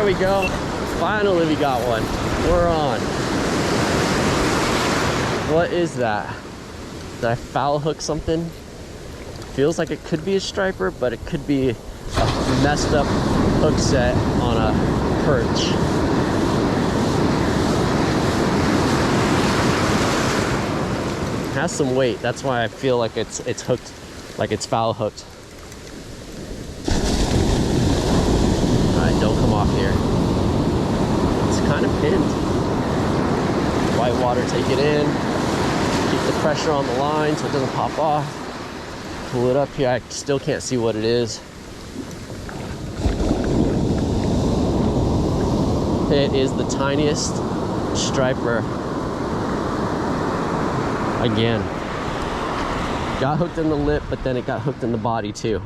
There we go. Finally we got one. We're on. What is that? Did I foul hook something? Feels like it could be a striper, but it could be a messed up hook set on a perch. It has some weight. That's why I feel like it's hooked, like it's foul hooked. All right, don't come off here. It's kind of pinned. White water, take it in. Keep the pressure on the line so it doesn't pop off. Pull it up here. I still can't see what it is. It is the tiniest striper. Again. Got hooked in the lip, but then it got hooked in the body too.